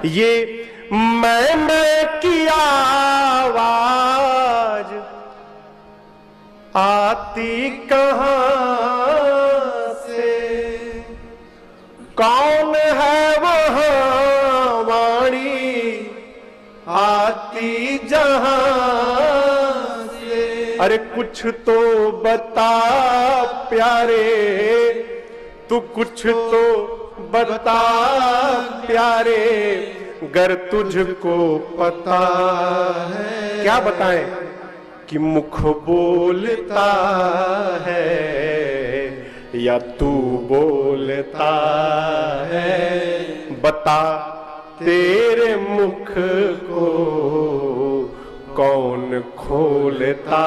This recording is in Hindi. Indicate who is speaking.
Speaker 1: ये मैं की आवाज आती कहां से, कौन है वहां वाणी आती जहां से। अरे कुछ तो बता प्यारे, तू कुछ तो बता प्यारे, गर तुझको पता है। क्या बताएं कि मुख बोलता है या तू बोलता है, बता तेरे मुख को कौन खोलता